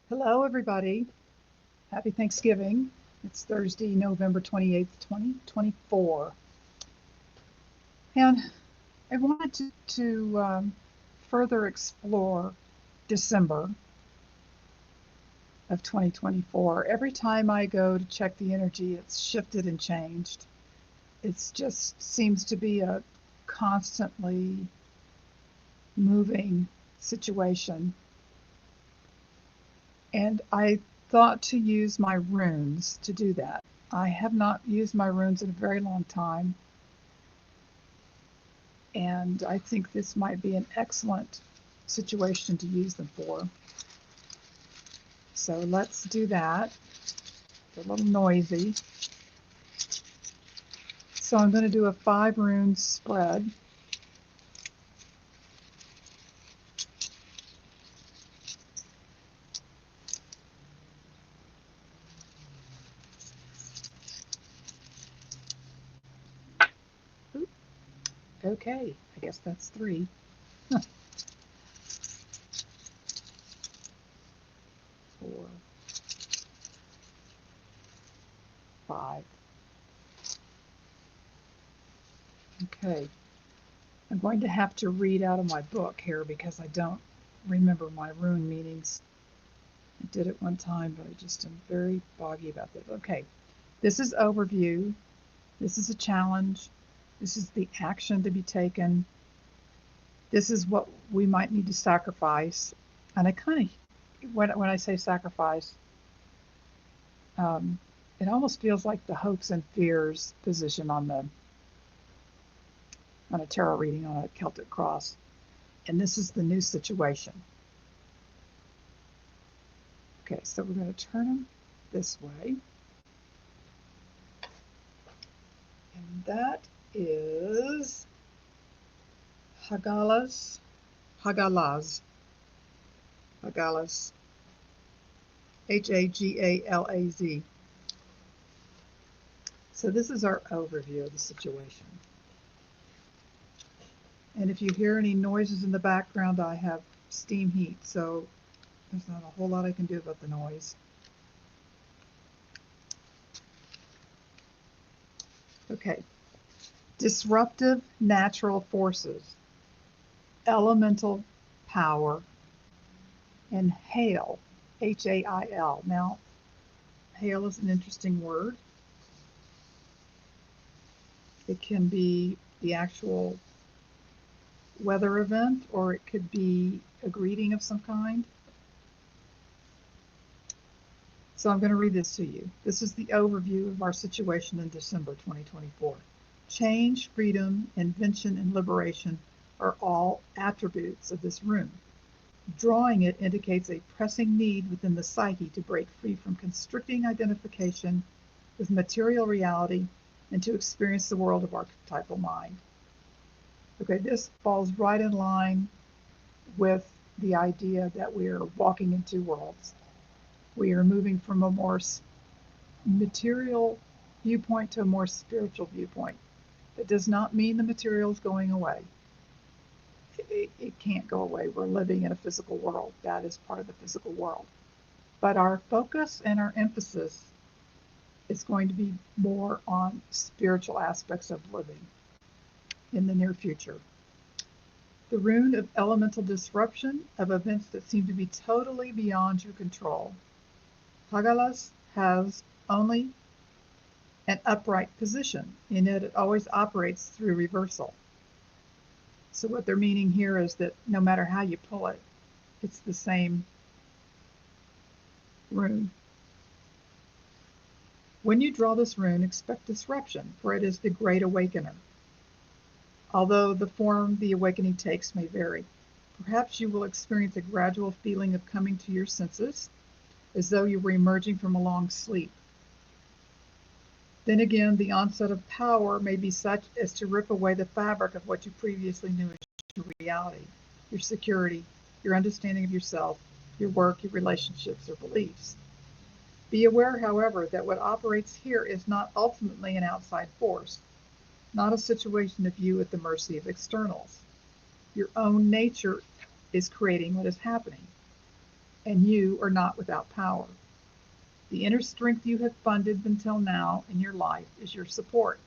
Hello, everybody. Happy Thanksgiving. It's Thursday, November 28th, 2024. And I wanted to further explore December of 2024. Every time I go to check the energy, it's shifted and changed. It just seems to be a constantly moving situation. And I thought to use my runes to do that. I have not used my runes in a very long time, and I think this might be an excellent situation to use them for. So let's do that. It's a little noisy. So I'm going to do a 5 rune spread. Oop. Okay, I guess that's 3. 4, 5. Okay, I'm going to have to read out of my book here because I don't remember my rune meanings. I did it one time, but I just am very boggy about this. Okay, this is overview. This is a challenge. This is the action to be taken. This is what we might need to sacrifice. And I kind of, when I say sacrifice, um, it almost feels like the hopes and fears position on a tarot reading on a Celtic cross. And this is the new situation. Okay, so we're going to turn them this way. And that is Hagalas, Hagalas, Hagalas, Hagalaz. So this is our overview of the situation. And if you hear any noises in the background, I have steam heat, so there's not a whole lot I can do about the noise. Okay. Disruptive natural forces, elemental power, and hail, Hail. Now, hail is an interesting word. It can be the actual weather event, or it could be a greeting of some kind. So I'm going to read this to you. This is the overview of our situation in December 2024. Change, freedom, invention, and liberation are all attributes of this rune. Drawing it indicates a pressing need within the psyche to break free from constricting identification with material reality and to experience the world of archetypal mind. Okay, this falls right in line with the idea that we are walking in two worlds. We are moving from a more material viewpoint to a more spiritual viewpoint. It does not mean the material is going away. It can't go away. We're living in a physical world. That is part of the physical world. But our focus and our emphasis is going to be more on spiritual aspects of living in the near future. The rune of elemental disruption of events that seem to be totally beyond your control. Hagalas has only an upright position, in it always operates through reversal. So what they're meaning here is that no matter how you pull it, it's the same rune. When you draw this rune, expect disruption, for it is the Great Awakener. Although the form the awakening takes may vary, perhaps you will experience a gradual feeling of coming to your senses, as though you were emerging from a long sleep. Then again, the onset of power may be such as to rip away the fabric of what you previously knew as your reality, your security, your understanding of yourself, your work, your relationships, or beliefs. Be aware, however, that what operates here is not ultimately an outside force, not a situation of you at the mercy of externals. Your own nature is creating what is happening. and you are not without power. The inner strength you have funded until now in your life is your support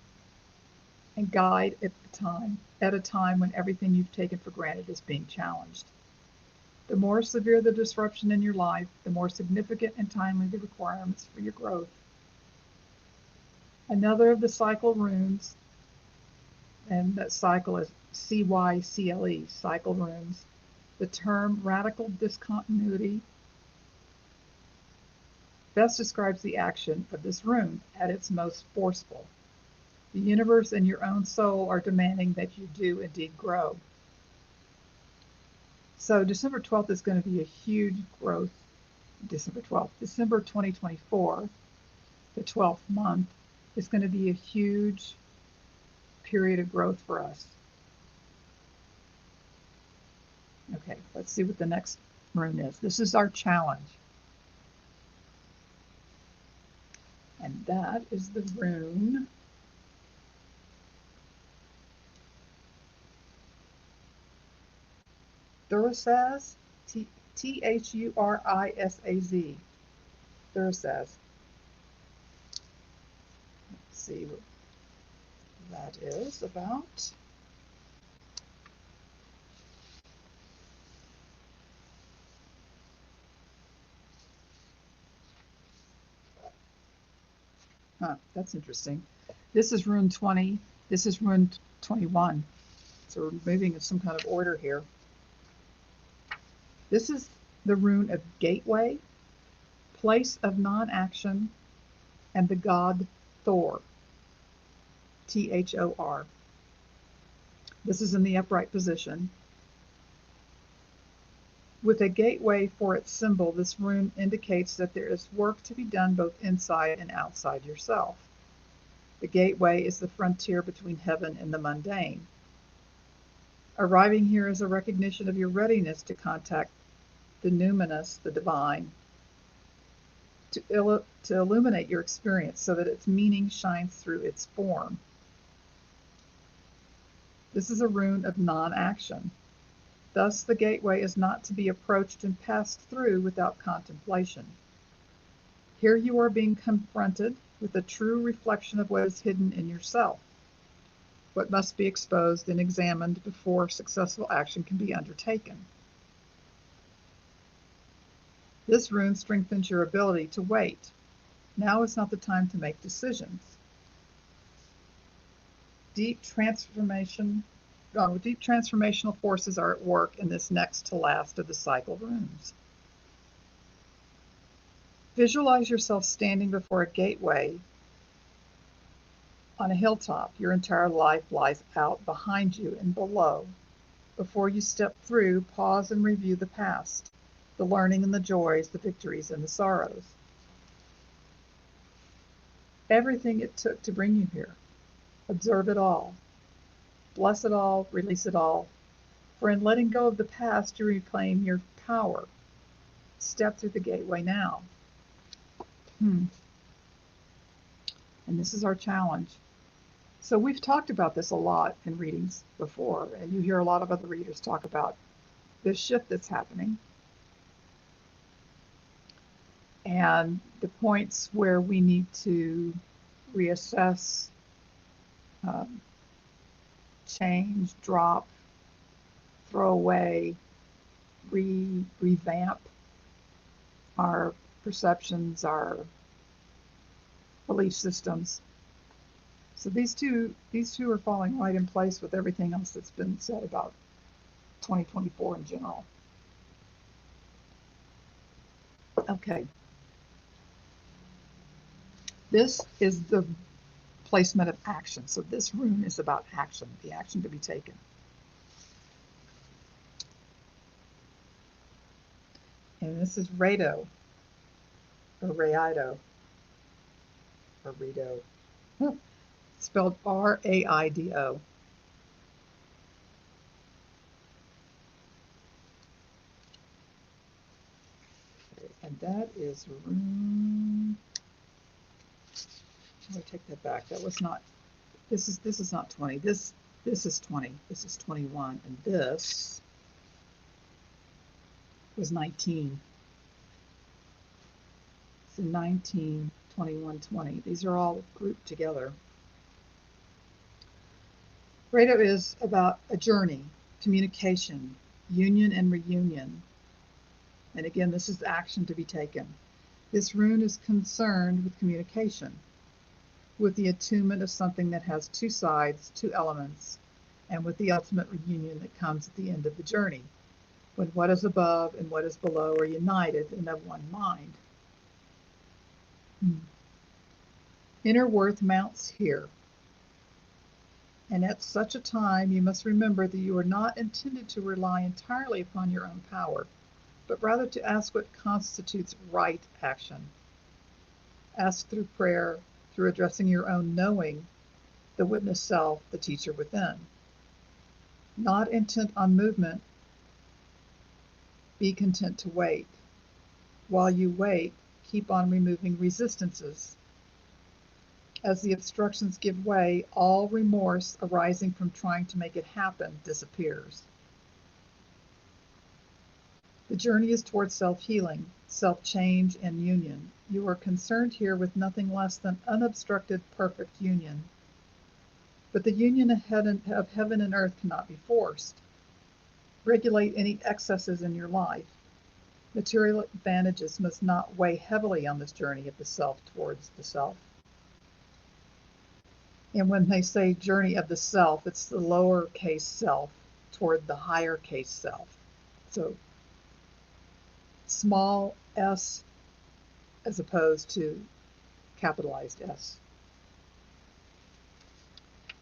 and guide at a time when everything you've taken for granted is being challenged. The more severe the disruption in your life, the more significant and timely the requirements for your growth. Another of the cycle runes, and that cycle is CYCLE, cycle runes. The term radical discontinuity best describes the action of this rune at its most forceful. The universe and your own soul are demanding that you do indeed grow. So December 12th is going to be a huge growth. December 12th, December 2024, the 12th month, is going to be a huge period of growth for us. Okay, let's see what the next rune is. This is our challenge. And that is the rune Thurisaz, Thurisaz. Thurisaz. Let's see what that is about. That's interesting. This is rune 20. This is rune 21. So we're moving in some kind of order here. This is the rune of gateway, place of non-action, and the god Thor. Thor. This is in the upright position. With a gateway for its symbol, this rune indicates that there is work to be done both inside and outside yourself. The gateway is the frontier between heaven and the mundane. Arriving here is a recognition of your readiness to contact the numinous, the divine, to illuminate your experience so that its meaning shines through its form. This is a rune of non-action. Thus, the gateway is not to be approached and passed through without contemplation. Here you are being confronted with a true reflection of what is hidden in yourself, what must be exposed and examined before successful action can be undertaken. This rune strengthens your ability to wait. Now is not the time to make decisions. Deep transformational forces are at work in this next to last of the cycle runes. Visualize yourself standing before a gateway on a hilltop. Your entire life lies out behind you and below. Before you step through, pause and review the past, the learning and the joys, the victories and the sorrows. Everything it took to bring you here. Observe it all. Bless it all, release it all. For in letting go of the past, you reclaim your power. Step through the gateway now. And this is our challenge. So we've talked about this a lot in readings before, and you hear a lot of other readers talk about this shift that's happening and the points where we need to reassess, change, drop, throw away, revamp our perceptions, our belief systems. So these two are falling right in place with everything else that's been said about 2024 in general. Okay. This is the placement of action. So this rune is about action, the action to be taken. And this is Rado, or Raido, or Rido, spelled R-A-I-D-O. Okay, and that is rune. I'm going to take that back. That was not. This is not 20. This is 20. This is 21, and this was 19. and 19, 21, 20. These are all grouped together. Rado is about a journey, communication, union and reunion. And again, this is action to be taken. This rune is concerned with communication, with the attunement of something that has two sides, two elements, and with the ultimate reunion that comes at the end of the journey, when what is above and what is below are united and of one mind. Inner worth mounts here. And at such a time, you must remember that you are not intended to rely entirely upon your own power, but rather to ask what constitutes right action. Ask through prayer, through addressing your own knowing, the witness self, the teacher within. Not intent on movement, be content to wait. While you wait, keep on removing resistances. As the obstructions give way, all remorse arising from trying to make it happen disappears. The journey is towards self-healing, self-change, and union. You are concerned here with nothing less than unobstructed, perfect union. But the union of heaven and earth cannot be forced. Regulate any excesses in your life. Material advantages must not weigh heavily on this journey of the self towards the self. And when they say journey of the self, it's the lowercase self toward the higher case self. So small s as opposed to capitalized S.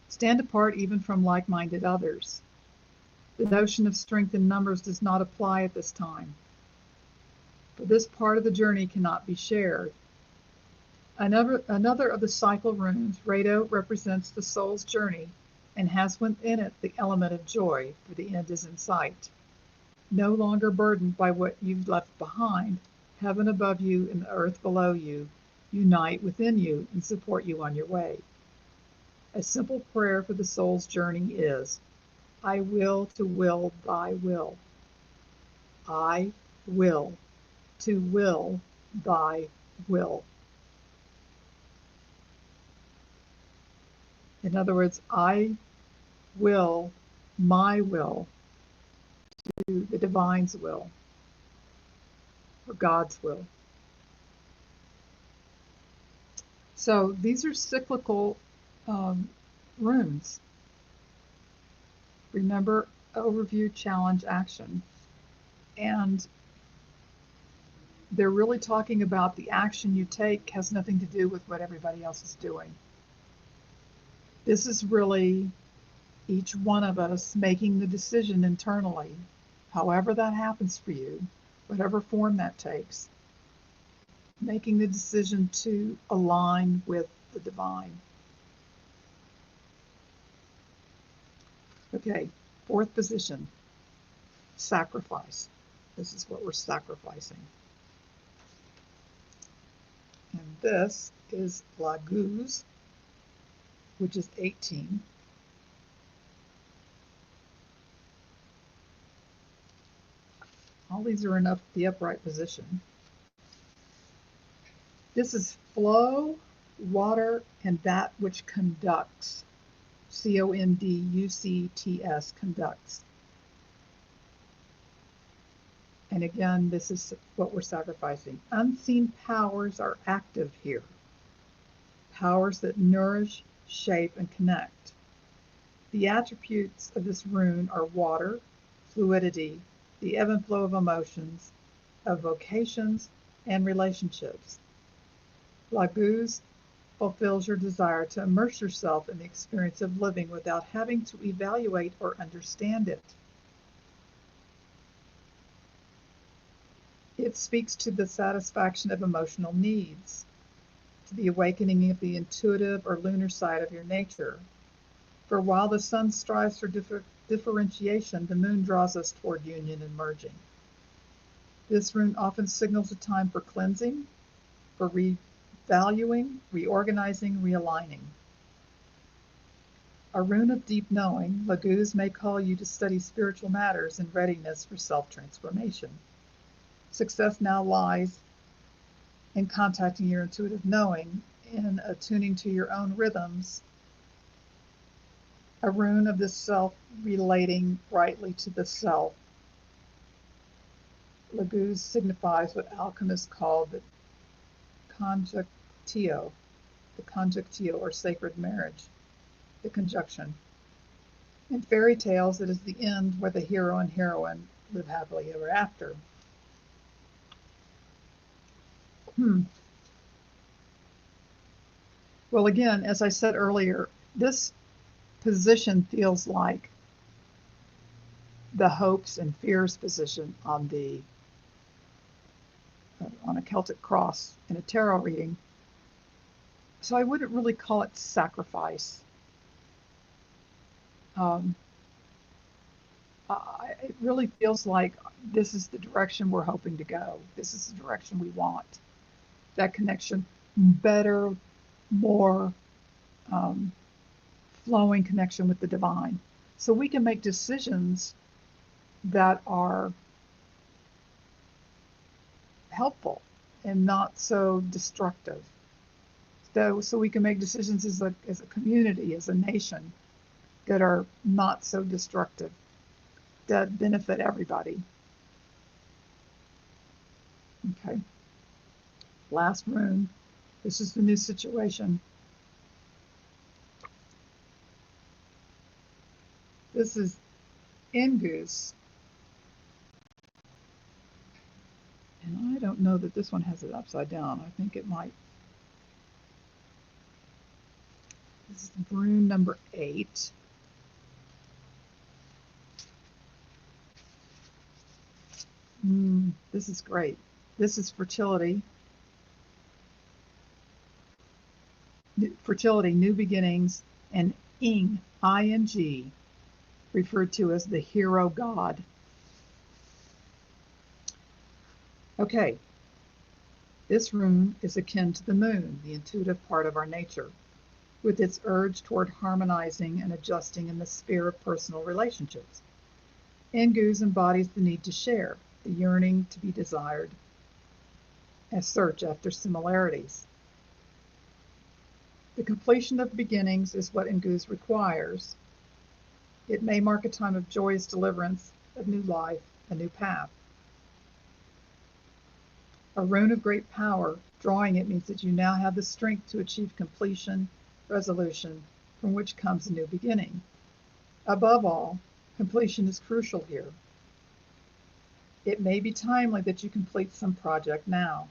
Stand apart even from like-minded others. The notion of strength in numbers does not apply at this time. But this part of the journey cannot be shared. Another of the cycle runes, Rado, represents the soul's journey and has within it the element of joy, for the end is in sight. No longer burdened by what you've left behind, heaven above you and the earth below you unite within you and support you on your way. A simple prayer for the soul's journey is, I will to will thy will. I will to will thy will. In other words, I will my will to the divine's will, or God's will. So these are cyclical runes. Remember, overview, challenge, action. And they're really talking about the action you take has nothing to do with what everybody else is doing. This is really each one of us making the decision internally, however that happens for you, whatever form that takes, making the decision to align with the divine. Okay, fourth position, sacrifice. This is what we're sacrificing. And this is Laguz, which is 18. All these are in the upright position. This is flow, water, and that which conducts. C-O-N-D-U-C-T-S, conducts. And again, this is what we're sacrificing. Unseen powers are active here. Powers that nourish, shape, and connect. The attributes of this rune are water, fluidity, the ebb and flow of emotions, of vocations, and relationships. Laguz fulfills your desire to immerse yourself in the experience of living without having to evaluate or understand it. It speaks to the satisfaction of emotional needs, to the awakening of the intuitive or lunar side of your nature. For while the sun strives for differentiation, the moon draws us toward union and merging. This rune often signals a time for cleansing, for revaluing, reorganizing, realigning. A rune of deep knowing, Laguz may call you to study spiritual matters in readiness for self-transformation. Success now lies in contacting your intuitive knowing, in attuning to your own rhythms, a rune of the self relating rightly to the self. Laguz signifies what alchemists call the conjunctio, or sacred marriage, the conjunction. In fairy tales, it is the end where the hero and heroine live happily ever after. Well, again, as I said earlier, this position feels like the hopes and fears position on a Celtic cross in a tarot reading. So I wouldn't really call it sacrifice. It really feels like this is the direction we're hoping to go. This is the direction we want. That connection, better, more flowing connection with the divine. So we can make decisions that are helpful and not so destructive. So we can make decisions as a community, as a nation, that are not so destructive, that benefit everybody. Okay. Last rune. This is the new situation. This is Ingus. And I don't know that this one has it upside down. I think it might. This is rune number 8. This is great. This is fertility. Fertility, new beginnings, and ing, I-N-G, referred to as the hero god. Okay, this rune is akin to the moon, the intuitive part of our nature, with its urge toward harmonizing and adjusting in the sphere of personal relationships. Ingus embodies the need to share, the yearning to be desired, a search after similarities. The completion of beginnings is what Ingus requires. It may mark a time of joyous deliverance, a new life, a new path. A rune of great power, drawing it means that you now have the strength to achieve completion, resolution, from which comes a new beginning. Above all, completion is crucial here. It may be timely that you complete some project now.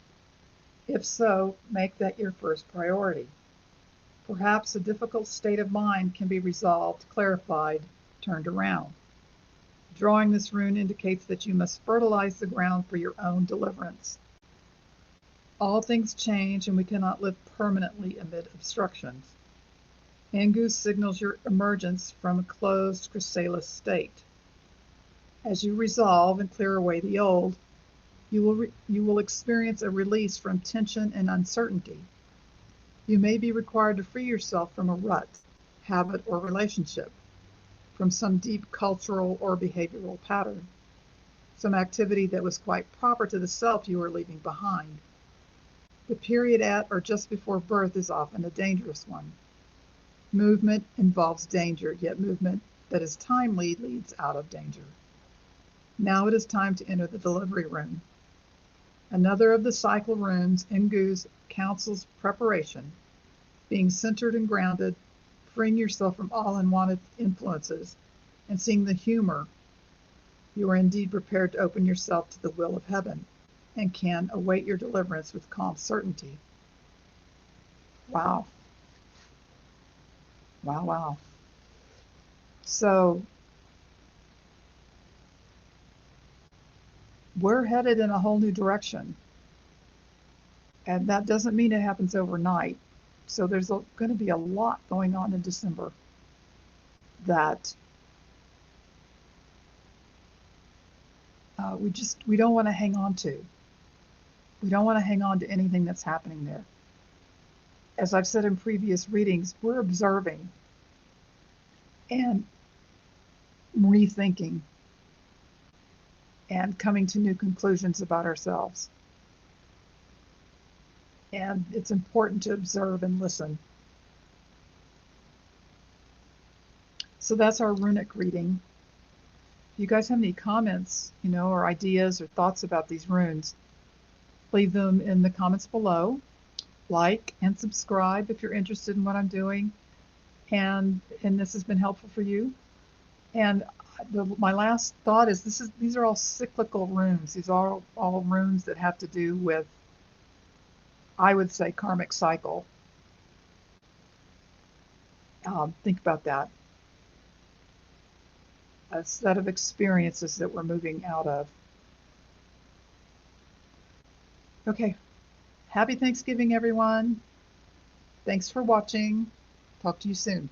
If so, make that your first priority. Perhaps a difficult state of mind can be resolved, clarified, turned around. Drawing this rune indicates that you must fertilize the ground for your own deliverance. All things change, and we cannot live permanently amid obstructions. Ingus signals your emergence from a closed chrysalis state. As you resolve and clear away the old, you will experience a release from tension and uncertainty. You may be required to free yourself from a rut, habit, or relationship, from some deep cultural or behavioral pattern, some activity that was quite proper to the self you are leaving behind. The period at or just before birth is often a dangerous one. Movement involves danger, yet movement that is timely leads out of danger. Now it is time to enter the delivery rune. Another of the cycle runes, Ingus, counsels preparation, being centered and grounded, freeing yourself from all unwanted influences, and seeing the humor. You are indeed prepared to open yourself to the will of heaven and can await your deliverance with calm certainty. Wow. Wow, wow. So we're headed in a whole new direction. And that doesn't mean it happens overnight. So there's going to be a lot going on in December that we don't want to hang on to. We don't want to hang on to anything that's happening there. As I've said in previous readings, we're observing and rethinking and coming to new conclusions about ourselves. and it's important to observe and listen. So that's our runic reading. If you guys have any comments, or ideas or thoughts about these runes, leave them in the comments below. Like and subscribe if you're interested in what I'm doing, and this has been helpful for you. And my last thought is these are all cyclical runes. These are all runes that have to do with, I would say, karmic cycle. Think about that. A set of experiences that we're moving out of. Okay. Happy Thanksgiving, everyone. Thanks for watching. Talk to you soon.